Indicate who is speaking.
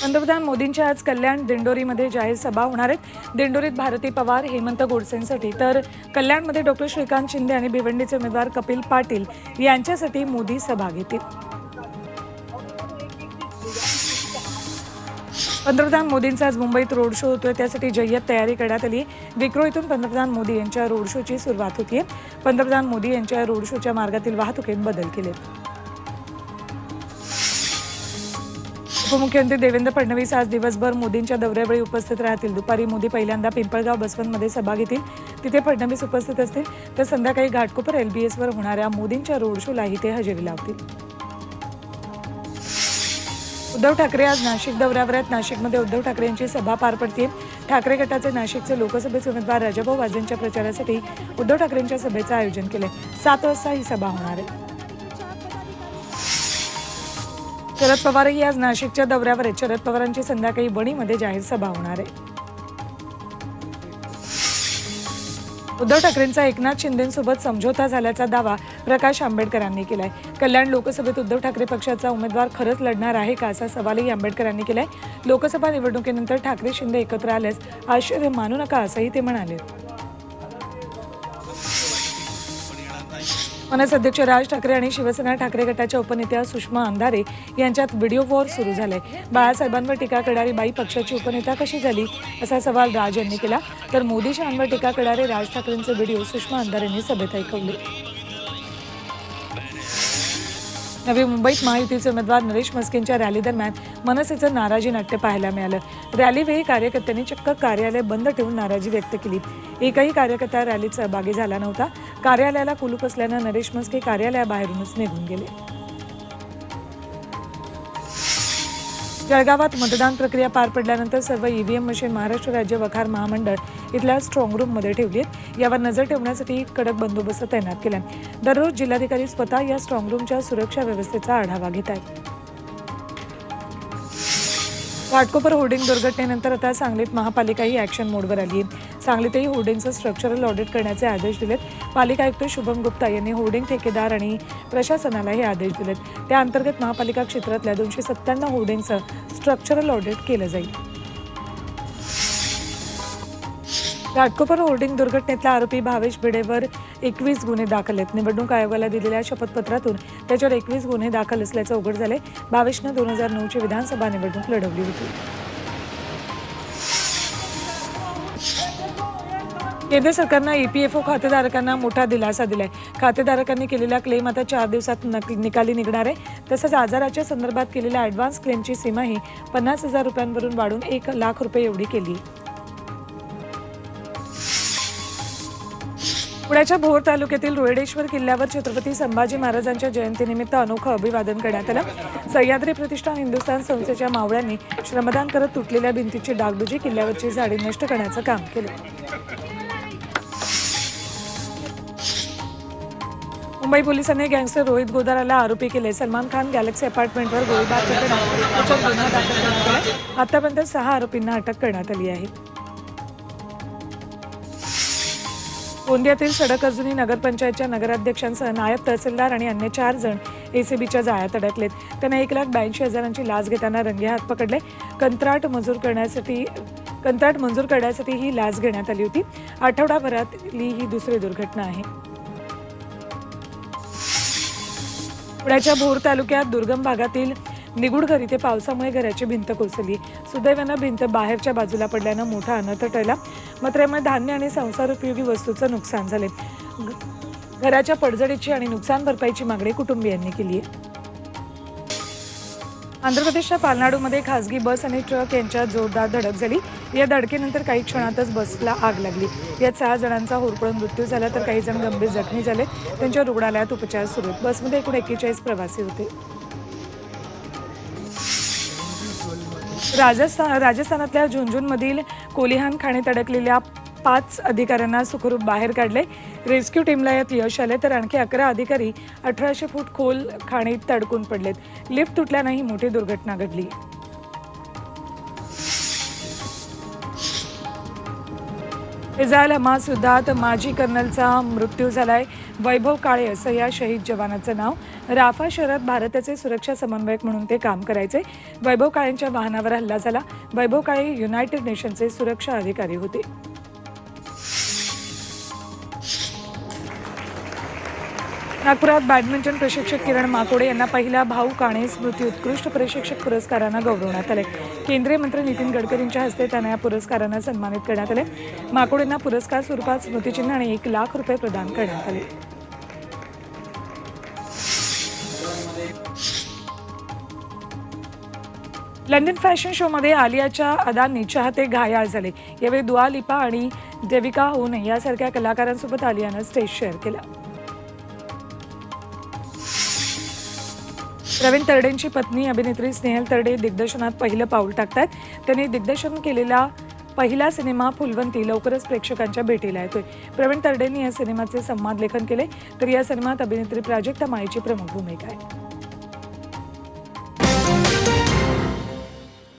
Speaker 1: पंतप्रधान मोदींच्या आज कल्याण दिंडोरीमध्ये जाहीर सभा होणार आहेत। दिंडोरीत भारती पवार, हेमंत गोडसेंसाठी तर कल्याणमध्ये डॉक्टर श्रीकांत शिंदे आणि भिवंडीचे उमेदवार कपिल पाटील यांच्यासाठी मोदी सभा घेतील। पंतप्रधान मोदींचा आज मुंबईत रोड शो होतोय, त्यासाठी जय्यत तयारी करण्यात आली आहे। विक्रोळीतून पंतप्रधान मोदी यांच्या रोड शोची सुरुवात होतीये। पंतप्रधान मोदी यांच्या रोड शोच्या मार्गातील वाहतुकीत बदल केले। उपमुख्यमंत्री देवेंद्र फडणवीस आज दिवसभर मोदींच्या दौऱ्यावेळी उपस्थित राहतील। दुपारी मोदी पहिल्यांदा पिंपळगाव बसवंतमध्ये सभा घेतील, तिथे फडणवीस उपस्थित असतील, तर संध्याकाळी घाटकोपर LBSवर होणाऱ्या मोदींच्या रोड शोलाही ते हजेरी लावतील। उद्धव ठाकरे आज नाशिक दौऱ्यावर आहेत। नाशिकमध्ये उद्धव ठाकरे यांची सभा पार पडते। ठाकरे गटाचे नाशिकचे लोकसभेचे उमेदवार राजाभाऊ वाजेंच्या प्रचारासाठी उद्धव ठाकरेंच्या सभेचं आयोजन केले। 7 वाजता ही सभा होणार आहे। शरद पवारही आज नाशिकच्या दौऱ्यावर आहेत। शरद पवारांची संध्याकाळी वणीमध्ये जाहीर सभा होणार आहे। उद्धव ठाकरेंचा एकनाथ शिंदेंसोबत समझोता झाल्याचा दावा प्रकाश आंबेडकरांनी केलाय। कल्याण लोकसभेत उद्धव ठाकरे पक्षाचा उमेदवार खरंच लढणार आहे का, असा सवालही आंबेडकरांनी केलाय। लोकसभा निवडणुकीनंतर ठाकरे शिंदे एकत्र आल्यास आश्चर्य मानू नका, असंही ते म्हणाले। मनसे अध्यक्ष राज ठाकरे आणि शिवसेना ठाकरे गटाच्या उपनेत्या सुषमा अंधारे यांच्यात व्हिडिओ वॉर सुरू झालाय। बाळासाहेबांवर टीका करणारी बाई पक्षाची उपनेता कशी झाली, असा सवाल राज यांनी केला, तर मोदी शहांवर टीका करणारे राज ठाकरेंचे व्हिडिओ सुषमा अंधारेंनी सभेत ऐकवले। नवी मुंबईत महायुतीचे उमेदवार नरेश म्हस्केंच्या रॅली दरम्यान मनसेचं नाराजी नाट्य पाहायला मिळालं। रॅलीवेळी कार्यकर्त्यांनी चक्क कार्यालय बंद ठेवून नाराजी व्यक्त केली। एकही कार्यकर्ता रॅलीत सहभागी झाला नव्हता। कार्यालयाला कुलूप असल्यानं नरेश म्हस्के कार्यालयाबाहेरूनच निघून गेले। जळगावात मतदान प्रक्रिया पार पडल्यानंतर सर्व EVM मशीन महाराष्ट्र राज्य वखार महामंडळ इथल्या स्ट्रॉंग रूममध्ये ठेवली आहेत। यावर नजर ठेवण्यासाठी कडक बंदोबस्त तैनात केला। दररोज जिल्हाधिकारी स्वतः या स्ट्रॉंग रूमच्या सुरक्षा व्यवस्थेचा आढावा घेत आहेत। घाटकोपर होर्डिंग दुर्घटनेनंतर आता सांगलीत महापालिकाही ॲक्शन मोडवर आली आहे। सांगलीतही होर्डिंगचं स्ट्रक्चरल ऑडिट करण्याचे आदेश दिलेत। पालिका आयुक्त शुभम गुप्ता यांनी होर्डिंग ठेकेदार आणि प्रशासनाला हे आदेश दिलेत। त्या अंतर्गत महापालिका क्षेत्रातल्या 297 होर्डिंगचं स्ट्रक्चरल ऑडिट केलं जाईल। घाटकोपर होर्डिंग दुर्घटनेतला आरोपी भावेश भिडेवर 21 गुन्हे दाखल आहेत। निवडणूक आयोगाला दिलेल्या शपथपत्रातून त्याच्यावर 21 गुन्हे दाखल असल्याचं उघड झाले। भावेशनं 2009ची विधानसभा निवडणूक लढवली होती। केंद्र सरकारनं EPFO खातेधारकांना मोठा दिलासा दिलाय। खातेधारकांनी केलेला क्लेम आता 4 दिवसात निकाली निघणार आहे। तसंच आजाराच्या संदर्भात केलेल्या ॲडव्हान्स क्लेमची सीमाही 50,000 रुपयांवरून वाढून 1 लाख रुपये एवढी केली। पुण्याच्या भोर तालुक्यातील रुळडेश्वर किल्ल्यावर छत्रपती संभाजी महाराजांच्या जयंतीनिमित्त अनोखं अभिवादन करण्यात आलं। सह्याद्री प्रतिष्ठान हिंदुस्थान संस्थेच्या मावळ्यांनी श्रमदान करत तुटलेल्या भिंतीची डागडुजी, किल्ल्यावरची झाडी नष्ट करण्याचं काम केलं। मुंबई पोलिसांनी गँगस्टर रोहित गोदाराला आरोपी केले। सलमान खान गॅलेक्सी अपार्टमेंटवर गोळीबार करताना त्याच्यावर गुन्हा दाखल करण्यात आला। आतापर्यंत 6 आरोपींना अटक करण्यात आली आहे। गोंदियातील सडक अर्जुनी नगरपंचायतच्या नगराध्यक्षांसह नायब तहसीलदार आणि अन्य 4 जण ACBच्या जाळ्यात अडकलेत। त्यांना 1,82,000ची लाच घेताना रंगेहात पकडले। कंत्राट मंजूर करण्यासाठी ही लाच घेण्यात आली होती। आठवडाभरातली ही दुसरी दुर्घटना आहे। पुण्याच्या भोर तालुक्यात दुर्गम भागातील निगुडघर इथे पावसामुळे घराची भिंत कोसळली। सुदैवानं भिंत बाहेरच्या बाजूला पडल्यानं मोठा अनर्थ टळला, मात्र यामुळे धान्य आणि संसारोपयोगी वस्तूंचं नुकसान झाले। घराच्या पडझडीची आणि नुकसान भरपाईची मागणी कुटुंबियांनी केली आहे। आंध्र प्रदेशच्या पालनाडूमध्ये खासगी बस आणि ट्रक यांच्यात जोरदार धडक झाली। या धडकेनंतर काही क्षणातच बसला आग लागली। यात 6 जणांचा होरपळून मृत्यू झाला, तर काही जण गंभीर जखमी झाले। त्यांच्या रुग्णालयात उपचार सुरू आहेत। बसमध्ये एकूण 41 प्रवासी होते। राजस्थानातल्या झुंझुनमधील कोलिहान खाणीत अडकलेल्या 5 अधिकाऱ्यांना सुखरूप बाहेर काढले। रेस्क्यू टीमला यात यश आले, तर आणखी 11 अधिकारी 1800 फूट खोल खाणीत अडकून पडलेत। लिफ्ट तुटल्यानं ही मोठी दुर्घटना घडली। इस्रायल हमास युद्धात माजी कर्नलचा मृत्यू झालाय। वैभव काळे असं या शहीद जवानाचं नाव। राफा शहरात भारताचे सुरक्षा समन्वयक म्हणून ते काम करायचे. वैभव काळेंच्या वाहनावर हल्ला झाला. वैभव काळे युनायटेड नेशनचे सुरक्षा अधिकारी होते. नागपुरात बॅडमिंटन प्रशिक्षक किरण माकोडे यांना पहिला भाऊ काणे स्मृती उत्कृष्ट प्रशिक्षक पुरस्कारानं गौरवण्यात आले. केंद्रीय मंत्री नितीन गडकरींच्या हस्ते त्यांना या पुरस्कारानं सन्मानित करण्यात आले. माकोडेंना पुरस्कार स्वरूपात स्मृतिचिन्ह आणि 1 लाख रुपये प्रदान करण्यात आले. लंडन फॅशन शोमध्ये आलियाच्या अदांनी चाहते घायाळ झाले. यावेळी दुआ लिपा आणि देविका ओने यासारख्या कलाकारांसोबत आलियानं स्टेज शेअर केला. प्रवीण तरडेंची पत्नी अभिनेत्री स्नेहल तरडे दिग्दर्शनात पहिलं पाऊल टाकतात. त्यांनी दिग्दर्शन केलेला पहिला सिनेमा फुलवंती लवकरच प्रेक्षकांच्या भेटीला येतोय. प्रवीण तरडेंनी या सिनेमाचे संवाद लेखन केले, तर या सिनेमात अभिनेत्री प्राजक्ता माळीची प्रमुख भूमिका आहे.